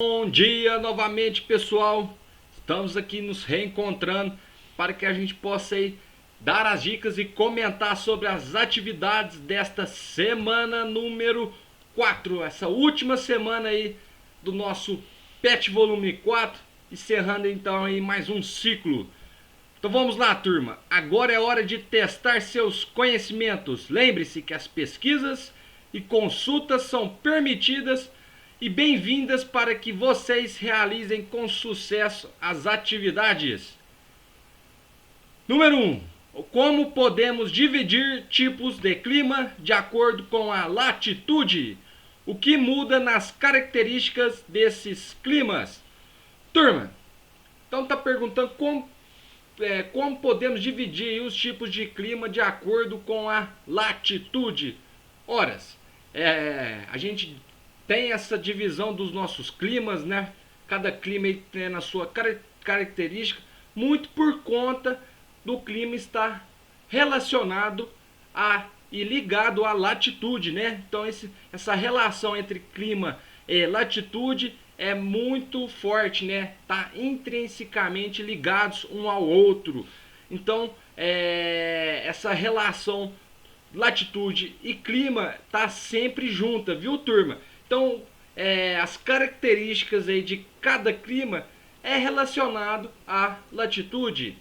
Bom dia novamente, pessoal. Estamos aqui nos reencontrando para que a gente possa aí dar as dicas e comentar sobre as atividades desta semana número 4, essa última semana aí do nosso PET volume 4, encerrando então aí mais um ciclo. Então vamos lá, turma. Agora é hora de testar seus conhecimentos. Lembre-se que as pesquisas e consultas são permitidas e bem-vindas para que vocês realizem com sucesso as atividades. Número 1. Como podemos dividir tipos de clima de acordo com a latitude? O que muda nas características desses climas? Turma, então está perguntando como podemos dividir os tipos de clima de acordo com a latitude. Ora, a gente tem essa divisão dos nossos climas, né? Cada clima tem a sua característica, muito por conta do clima estar relacionado e ligado à latitude, né? Então essa relação entre clima e latitude é muito forte, né? Tá intrinsecamente ligados um ao outro. Então essa relação latitude e clima tá sempre junta, viu, turma? Então as características aí de cada clima é relacionado à latitude,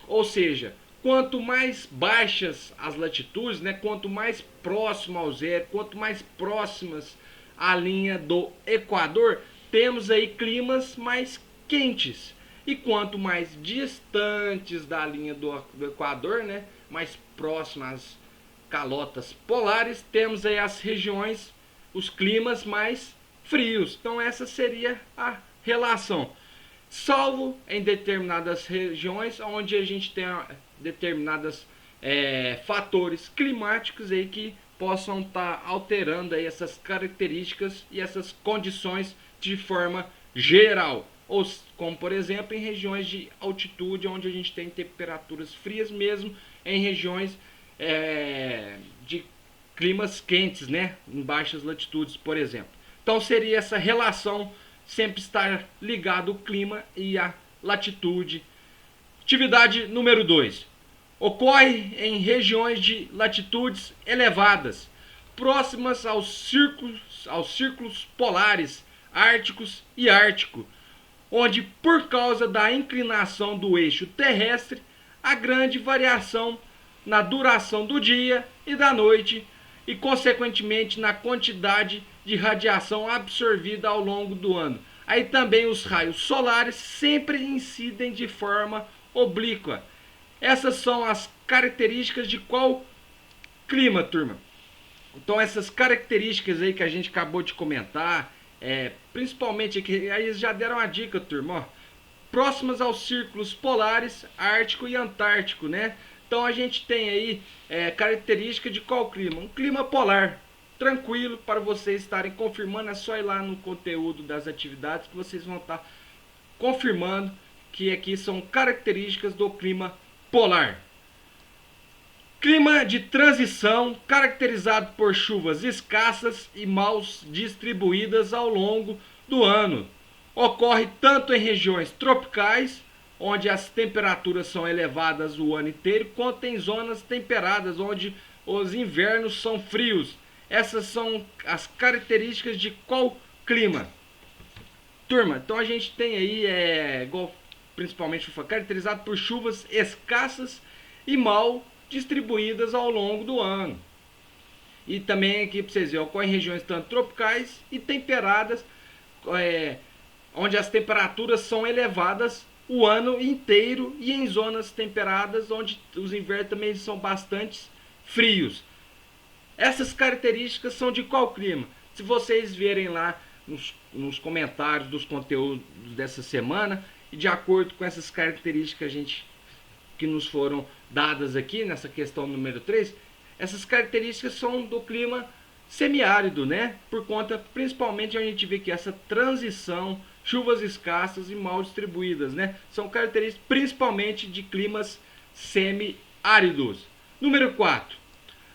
ou seja, quanto mais baixas as latitudes, né, quanto mais próximo ao zero, quanto mais próximas à linha do Equador, temos aí climas mais quentes. E quanto mais distantes da linha do Equador, né, mais próximas às calotas polares, temos aí as regiões, os climas mais frios. Então essa seria a relação. Salvo em determinadas regiões onde a gente tem determinados fatores climáticos aí que possam estar alterando aí essas características e essas condições de forma geral. Ou como por exemplo em regiões de altitude onde a gente tem temperaturas frias, mesmo em regiões de climas quentes, né, em baixas latitudes, por exemplo. Então seria essa relação, sempre estar ligado o clima e a latitude. Atividade número 2. Ocorre em regiões de latitudes elevadas, próximas aos círculos polares, árticos e ártico, onde por causa da inclinação do eixo terrestre, há grande variação na duração do dia e da noite e consequentemente na quantidade de radiação absorvida ao longo do ano. Aí também os raios solares sempre incidem de forma oblíqua. Essas são as características de qual clima, turma? Então essas características aí que a gente acabou de comentar, principalmente aqui, aí eles já deram uma dica, turma, ó, próximas aos círculos polares, ártico e antártico, né? Então a gente tem aí característica de qual clima? Um clima polar, tranquilo, para vocês estarem confirmando. É só ir lá no conteúdo das atividades que vocês vão estar confirmando que aqui são características do clima polar. Clima de transição, caracterizado por chuvas escassas e mal distribuídas ao longo do ano. Ocorre tanto em regiões tropicais, onde as temperaturas são elevadas o ano inteiro, quanto em zonas temperadas, onde os invernos são frios. Essas são as características de qual clima? Turma, então a gente tem aí, igual principalmente caracterizado por chuvas escassas e mal distribuídas ao longo do ano. E também aqui para vocês verem, ocorre em regiões tanto tropicais e temperadas, onde as temperaturas são elevadas o ano inteiro, e em zonas temperadas onde os invernos também são bastante frios. Essas características são de qual clima? Se vocês verem lá nos comentários dos conteúdos dessa semana, e de acordo com essas características que nos foram dadas aqui nessa questão número 3, essas características são do clima semiárido, né? Por conta, principalmente, a gente vê que essa transição, chuvas escassas e mal distribuídas, né? São características principalmente de climas semiáridos. Número 4.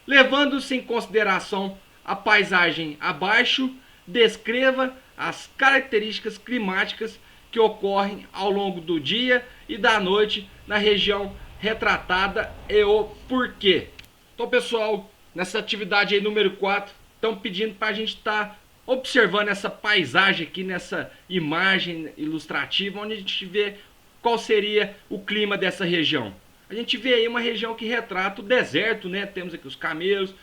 Levando-se em consideração a paisagem abaixo, descreva as características climáticas que ocorrem ao longo do dia e da noite na região retratada e o porquê. Então, pessoal, nessa atividade aí número 4, estão pedindo para a gente estar observando essa paisagem aqui, nessa imagem ilustrativa, onde a gente vê qual seria o clima dessa região. A gente vê aí uma região que retrata o deserto, né? Temos aqui os camelos,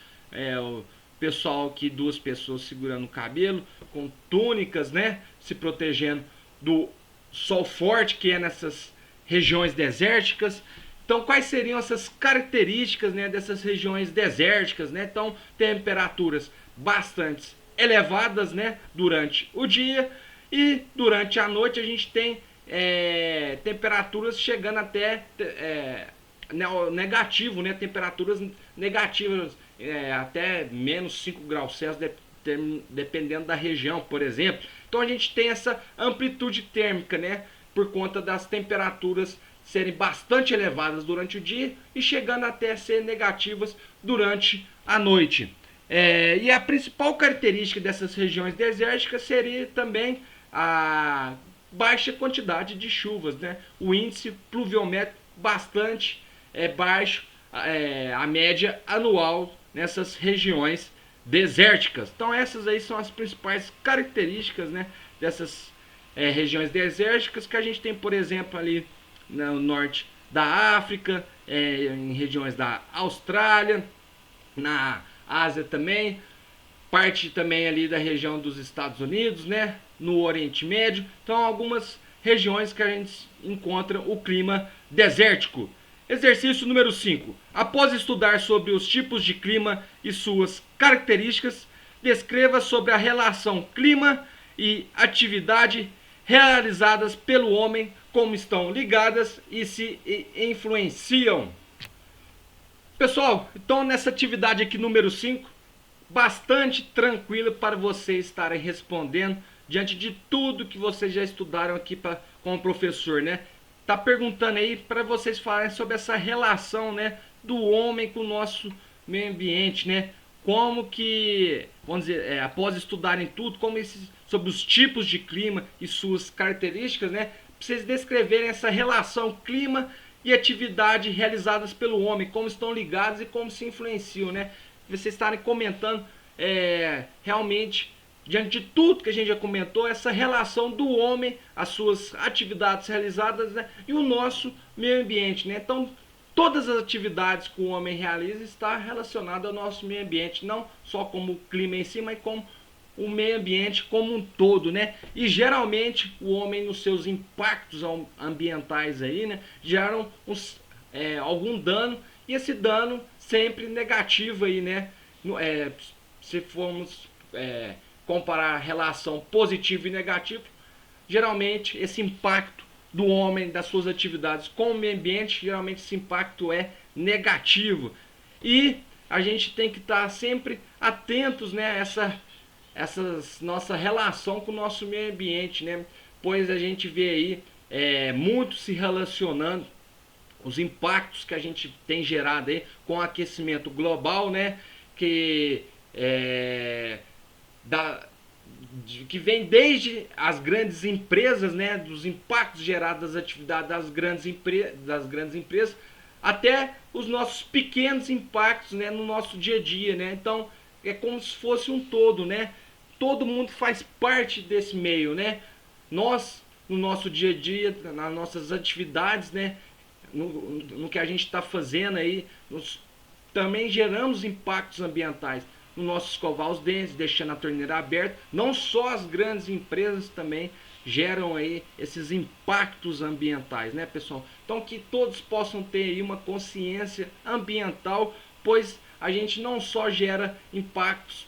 o pessoal aqui, 2 pessoas segurando o cabelo, com túnicas, né? Se protegendo do sol forte que é nessas regiões desérticas. Então, quais seriam essas características, né, dessas regiões desérticas, né? Então, temperaturas bastante elevadas, né, durante o dia, e durante a noite a gente tem temperaturas chegando até negativo, né? Temperaturas negativas, até menos 5 graus Celsius, dependendo da região, por exemplo. Então a gente tem essa amplitude térmica, né? Por conta das temperaturas serem bastante elevadas durante o dia e chegando até ser negativas durante a noite. E a principal característica dessas regiões desérticas seria também a baixa quantidade de chuvas, né? O índice pluviométrico bastante baixo, a média anual nessas regiões desérticas. Então essas aí são as principais características, né, dessas regiões desérticas que a gente tem, por exemplo, ali no norte da África, em regiões da Austrália, na Ásia também, parte também ali da região dos Estados Unidos, né, no Oriente Médio. Então algumas regiões que a gente encontra o clima desértico. Exercício número 5. Após estudar sobre os tipos de clima e suas características, descreva sobre a relação clima e atividade realizadas pelo homem, como estão ligadas e se influenciam. Pessoal, então nessa atividade aqui número 5, bastante tranquila para vocês estarem respondendo diante de tudo que vocês já estudaram aqui com o professor, né? Tá perguntando aí para vocês falarem sobre essa relação, né, do homem com o nosso meio ambiente, né? Como que, vamos dizer, após estudarem tudo, sobre os tipos de clima e suas características, né? Pra vocês descreverem essa relação clima e atividade realizadas pelo homem, como estão ligados e como se influenciam, né? Vocês estarem comentando realmente, diante de tudo que a gente já comentou, essa relação do homem, as suas atividades realizadas, né, e o nosso meio ambiente, né? Então, todas as atividades que o homem realiza estão relacionadas ao nosso meio ambiente, não só como o clima em si, mas como o meio ambiente como um todo, né? E geralmente o homem, nos seus impactos ambientais aí, né, geram algum dano, e esse dano sempre negativo aí, né? Se formos comparar a relação positivo e negativo, geralmente esse impacto do homem, das suas atividades com o meio ambiente, geralmente esse impacto é negativo. E a gente tem que estar sempre atentos, né, a essa nossa relação com o nosso meio ambiente, né? Pois a gente vê aí muito se relacionando os impactos que a gente tem gerado aí com o aquecimento global, né? Que vem desde as grandes empresas, né, dos impactos gerados das atividades das grandes empresas, até os nossos pequenos impactos, né, no nosso dia a dia, né? Então é como se fosse um todo, né? Todo mundo faz parte desse meio, né? Nós, no nosso dia a dia, nas nossas atividades, né, no que a gente está fazendo aí, também geramos impactos ambientais. No nosso escovar os dentes, deixando a torneira aberta. Não só as grandes empresas também geram aí esses impactos ambientais, né, pessoal? Então que todos possam ter aí uma consciência ambiental, pois a gente não só gera impactos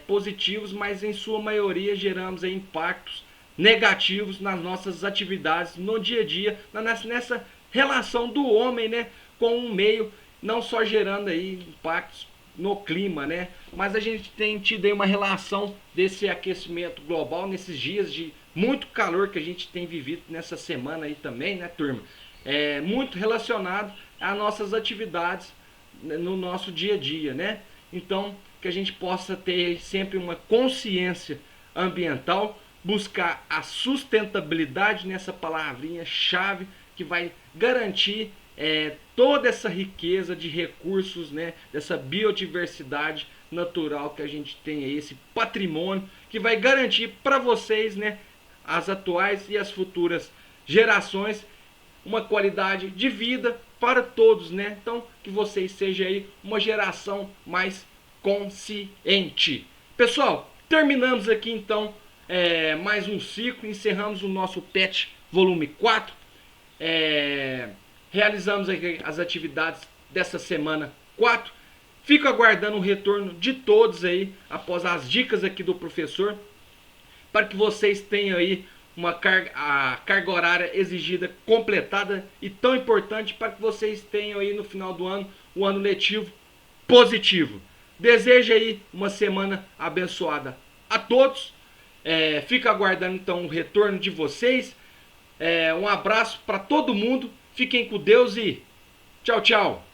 positivos, mas em sua maioria geramos aí impactos negativos nas nossas atividades no dia a dia, nessa relação do homem, né, com o meio, não só gerando aí impactos no clima, né? Mas a gente tem tido aí uma relação desse aquecimento global nesses dias de muito calor que a gente tem vivido nessa semana aí também, né, turma? Muito relacionado às nossas atividades no nosso dia a dia, né? Então, que a gente possa ter sempre uma consciência ambiental buscar a sustentabilidade nessa palavrinha chave que vai garantir toda essa riqueza de recursos, né, dessa biodiversidade natural que a gente tem aí, esse patrimônio que vai garantir para vocês, né, as atuais e as futuras gerações, uma qualidade de vida para todos, né? Então, que vocês sejam aí uma geração mais consciente. Pessoal, terminamos aqui então mais um ciclo, encerramos o nosso PET volume 4. Realizamos aqui as atividades dessa semana 4. Fico aguardando o retorno de todos aí, após as dicas aqui do professor, para que vocês tenham aí a carga horária exigida completada e tão importante para que vocês tenham aí no final do ano o ano letivo positivo. Desejo aí uma semana abençoada a todos. Fico aguardando então o retorno de vocês. Um abraço para todo mundo. Fiquem com Deus e tchau, tchau.